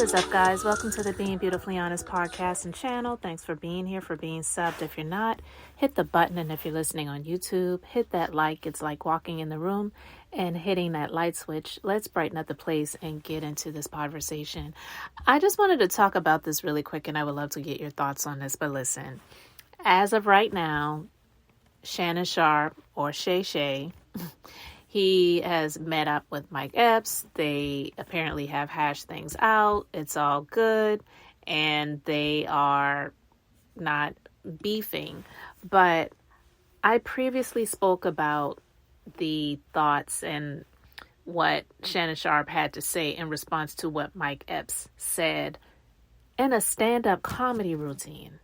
is up, guys? Welcome to the Being Beautifully Honest podcast and channel. Thanks for being here, for being subbed. If you're not, hit the button. And if you're listening on YouTube, hit that like. It's like walking in the room and hitting that light switch. Let's brighten up the place and get into this conversation. I just wanted to talk about this really quick, and I would love to get your thoughts on this. But listen, as of right now, Shannon Sharpe, or Shay Shay, he has met up with Mike Epps. They apparently have hashed things out. It's all good. And they are not beefing. But I previously spoke about the thoughts and what Shannon Sharpe had to say in response to what Mike Epps said in a stand-up comedy routine.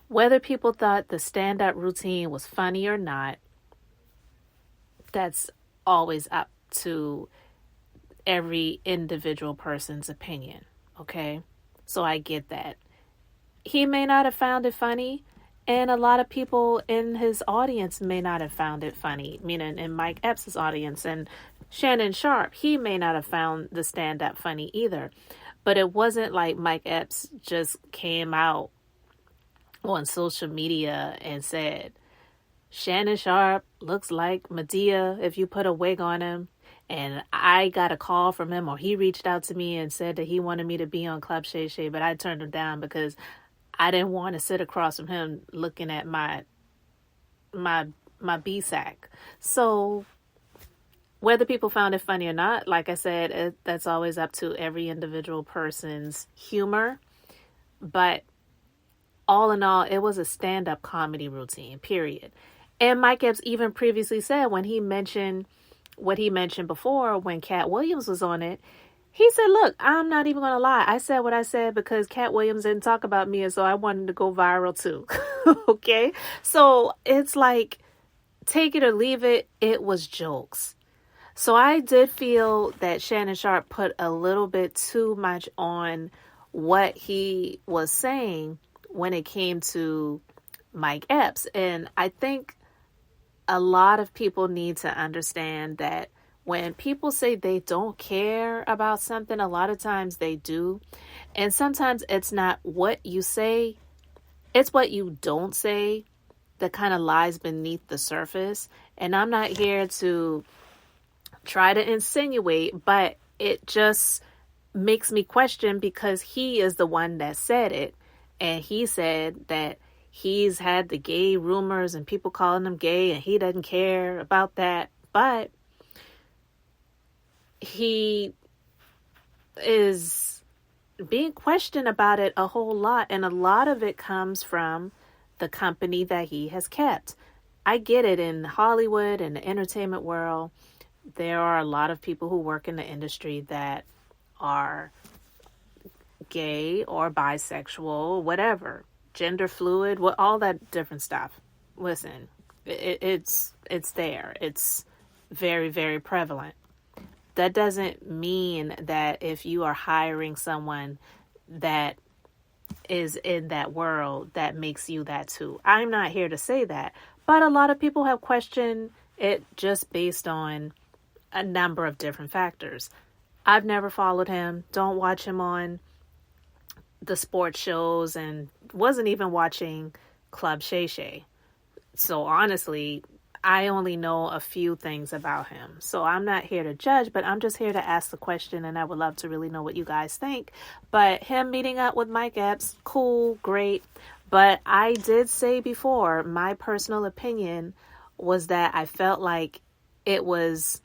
Whether people thought the stand-up routine was funny or not, that's always up to every individual person's opinion, okay? So I get that. He may not have found it funny, and a lot of people in his audience may not have found it funny, meaning in Mike Epps' audience. And Shannon Sharpe, he may not have found the stand-up funny either. But it wasn't like Mike Epps just came out on social media and said, Shannon Sharpe looks like Medea if you put a wig on him. And I got a call from him, or he reached out to me and said that he wanted me to be on Club Shay, but I turned him down because I didn't want to sit across from him looking at my B-sack. So whether people found it funny or not, like I said, that's always up to every individual person's humor. But all in all, it was a stand-up comedy routine, period. And Mike Epps even previously said when he mentioned what he mentioned before when Cat Williams was on it, he said, look, I'm not even going to lie. I said what I said because Cat Williams didn't talk about me, and so I wanted to go viral too. Okay? So it's like, take it or leave it. It was jokes. So I did feel that Shannon Sharpe put a little bit too much on what he was saying when it came to Mike Epps. And I think a lot of people need to understand that when people say they don't care about something, a lot of times they do. And sometimes it's not what you say, it's what you don't say that kind of lies beneath the surface. And I'm not here to try to insinuate, but it just makes me question, because he is the one that said it. And he said that he's had the gay rumors and people calling him gay, and he doesn't care about that. But he is being questioned about it a whole lot. And a lot of it comes from the company that he has kept. I get it. In Hollywood and the entertainment world, there are a lot of people who work in the industry that are gay or bisexual, whatever, gender fluid, all that different stuff. Listen, it's there. It's very, very prevalent. That doesn't mean that if you are hiring someone that is in that world, that makes you that too. I'm not here to say that, but a lot of people have questioned it just based on a number of different factors. I've never followed him. Don't watch him on the sports shows, and wasn't even watching Club Shay. So honestly, I only know a few things about him. So I'm not here to judge, but I'm just here to ask the question, and I would love to really know what you guys think. But him meeting up with Mike Epps, cool, great. But I did say before, my personal opinion was that I felt like it was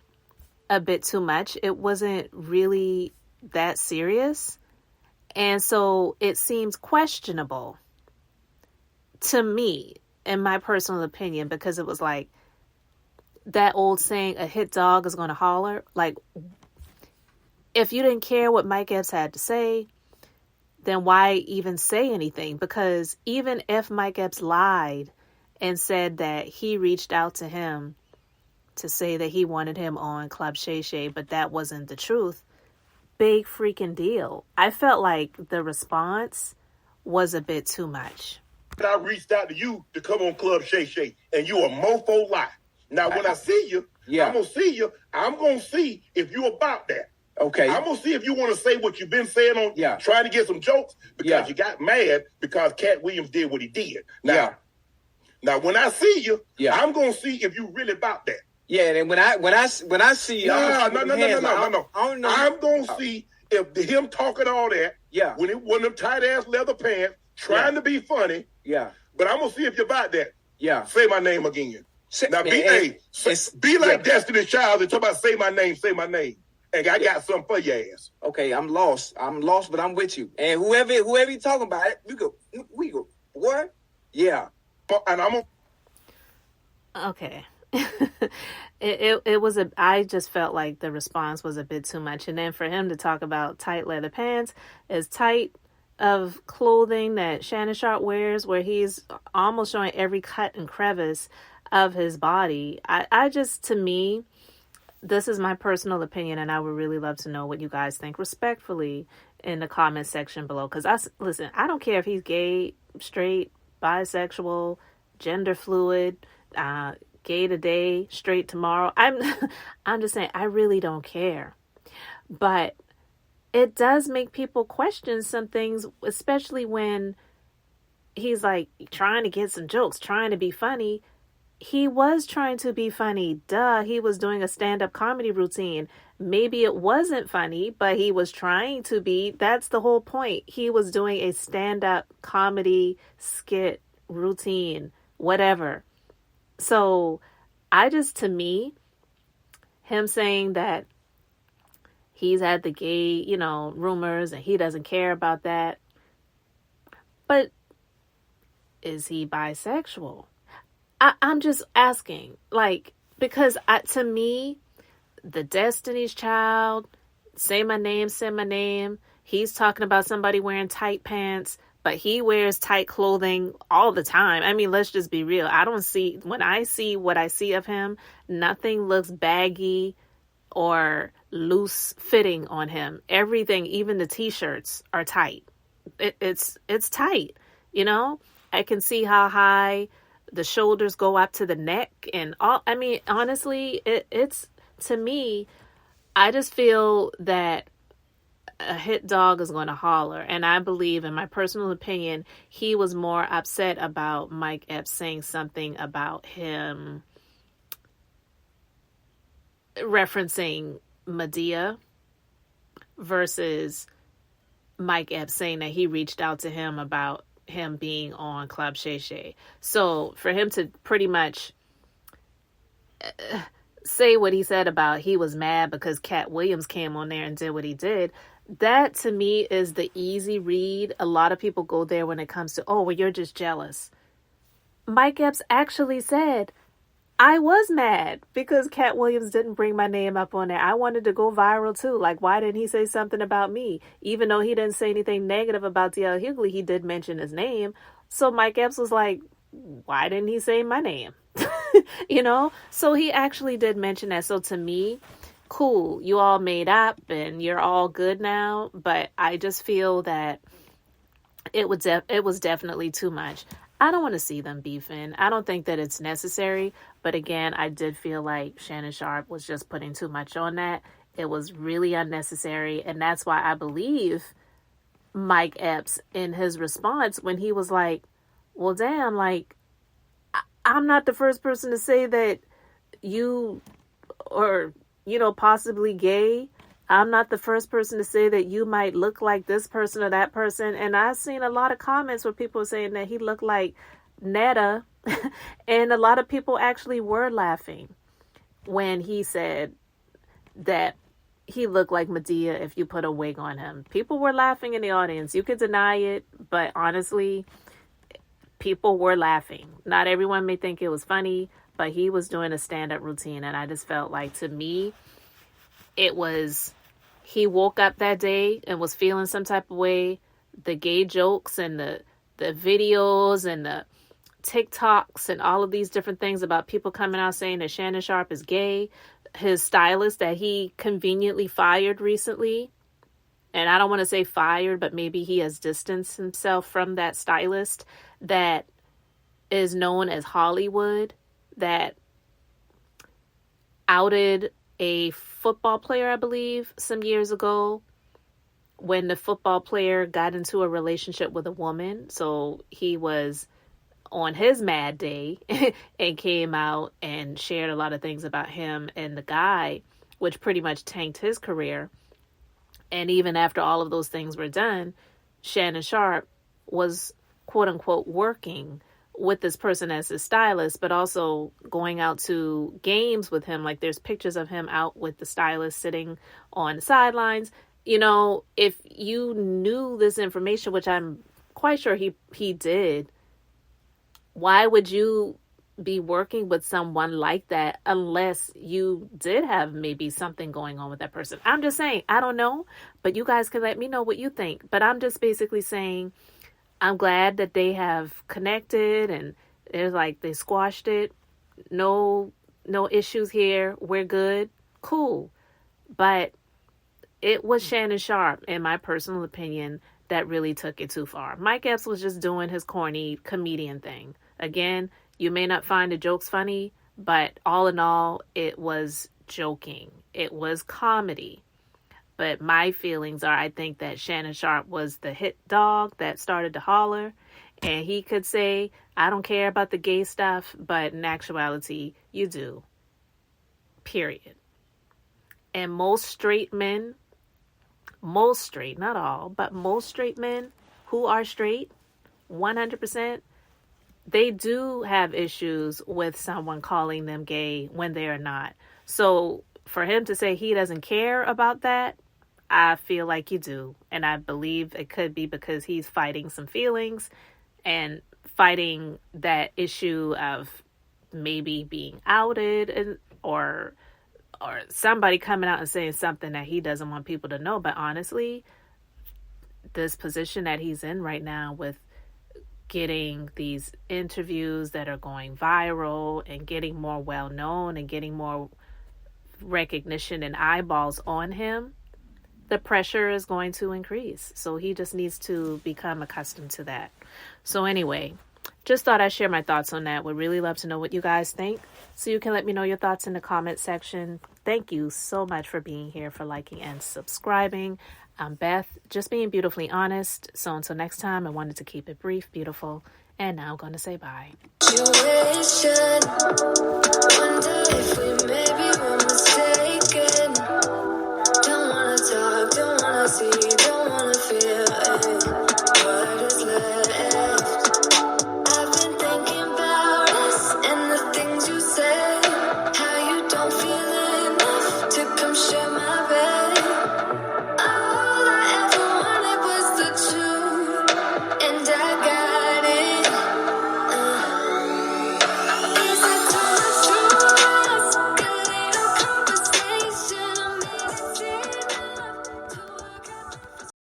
a bit too much. It wasn't really that serious. And so it seems questionable to me, in my personal opinion, because it was like that old saying, a hit dog is going to holler. Like, if you didn't care what Mike Epps had to say, then why even say anything? Because even if Mike Epps lied and said that he reached out to him to say that he wanted him on Club Shay, but that wasn't the truth, big freaking deal. I felt like the response was a bit too much. I reached out to you to come on Club Shay, and you a mofo lie. Now, when I see you, I'm going to see you. I'm going to see if you about that. Okay. I'm gonna see if you want to say what you've been saying on trying to get some jokes because you got mad because Cat Williams did what he did. Now when I see you, I'm gonna see if you really about that. Yeah, and when I see you, no. I'm gonna see if him talking all that. Yeah. When it wasn't them tight ass leather pants, trying to be funny. Yeah. But I'm gonna see if you're about that. Yeah. Say my name again. Now be like Destiny's Child and talk about say my name. And I got something for your ass. Okay, I'm lost, but I'm with you. And whoever you talking about, we go. What? Yeah. And I'm okay. It was I just felt like the response was a bit too much. And then for him to talk about tight leather pants, as tight of clothing that Shannon Sharpe wears, where he's almost showing every cut and crevice of his body. I just, to me, this is my personal opinion, and I would really love to know what you guys think respectfully in the comment section below. Because I don't care if he's gay, straight, bisexual, gender fluid, gay today, straight tomorrow. I'm just saying, I really don't care. But it does make people question some things, especially when he's like trying to get some jokes, trying to be funny. He was trying to be funny. Duh. He was doing a stand-up comedy routine. Maybe it wasn't funny, but he was trying to be. That's the whole point. He was doing a stand-up comedy skit routine, whatever. So to me, him saying that he's had the gay, rumors and he doesn't care about that. But is he bisexual? I'm just asking, because to me, the Destiny's Child, say my name, he's talking about somebody wearing tight pants, but he wears tight clothing all the time. I mean, let's just be real. When I see what I see of him, nothing looks baggy or loose fitting on him. Everything, even the t-shirts, are tight. It's tight, I can see how high the shoulders go up to the neck and all. I mean, honestly, it's to me, I just feel that a hit dog is going to holler. And I believe, in my personal opinion, he was more upset about Mike Epps saying something about him referencing Medea versus Mike Epps saying that he reached out to him about him being on Club Shay. So for him to pretty much say what he said about he was mad because Cat Williams came on there and did what he did, that to me is the easy read. A lot of people go there when it comes to, oh, well, you're just jealous. Mike Epps actually said, I was mad because Cat Williams didn't bring my name up on there. I wanted to go viral too. Why didn't he say something about me? Even though he didn't say anything negative about D.L. Hughley, he did mention his name. So Mike Epps was like, why didn't he say my name? So he actually did mention that. So to me, cool, you all made up and you're all good now. But I just feel that it was definitely too much. I don't want to see them beefing. I don't think that it's necessary. But again, I did feel like Shannon Sharpe was just putting too much on that. It was really unnecessary. And that's why I believe Mike Epps in his response when he was like, well, damn, I'm not the first person to say that you are, possibly gay. I'm not the first person to say that you might look like this person or that person. And I've seen a lot of comments where people are saying that he looked like Netta. And a lot of people actually were laughing when he said that he looked like Medea if you put a wig on him. People were laughing in the audience. You could deny it, but honestly, people were laughing. Not everyone may think it was funny, but he was doing a stand-up routine. And I just felt like, to me, it was... He woke up that day and was feeling some type of way. The gay jokes and the videos and the TikToks and all of these different things about people coming out saying that Shannon Sharpe is gay. His stylist that he conveniently fired recently. And I don't want to say fired, but maybe he has distanced himself from that stylist that is known as Hollywood, that outed a football player, I believe, some years ago, when the football player got into a relationship with a woman. So he was on his mad day and came out and shared a lot of things about him and the guy, which pretty much tanked his career. And even after all of those things were done, Shannon Sharpe was, quote unquote, working with this person as his stylist, but also going out to games with him. Like, there's pictures of him out with the stylist sitting on the sidelines. You know, if you knew this information, which I'm quite sure he did, why would you be working with someone like that unless you did have maybe something going on with that person? I'm just saying, I don't know, but you guys can let me know what you think. But I'm just basically saying, I'm glad that they have connected and they're like, they squashed it. No issues here. We're good. Cool. But it was Shannon Sharpe, in my personal opinion, that really took it too far. Mike Epps was just doing his corny comedian thing. Again, you may not find the jokes funny, but all in all, it was joking. It was comedy. But my feelings are, I think that Shannon Sharpe was the hit dog that started to holler. And he could say, I don't care about the gay stuff, but in actuality, you do. Period. And most straight men, not all, but most straight men who are straight, 100%, they do have issues with someone calling them gay when they are not. So for him to say he doesn't care about that, I feel like you do. And I believe it could be because he's fighting some feelings and fighting that issue of maybe being outed or somebody coming out and saying something that he doesn't want people to know. But honestly, this position that he's in right now with getting these interviews that are going viral and getting more well-known and getting more recognition and eyeballs on him, the pressure is going to increase. So he just needs to become accustomed to that. So anyway, just thought I'd share my thoughts on that. Would really love to know what you guys think. So you can let me know your thoughts in the comment section. Thank you so much for being here, for liking and subscribing. I'm Beth, just being beautifully honest. So until next time, I wanted to keep it brief, beautiful, and now I'm going to say bye. Wonder if we maybe were mistaken.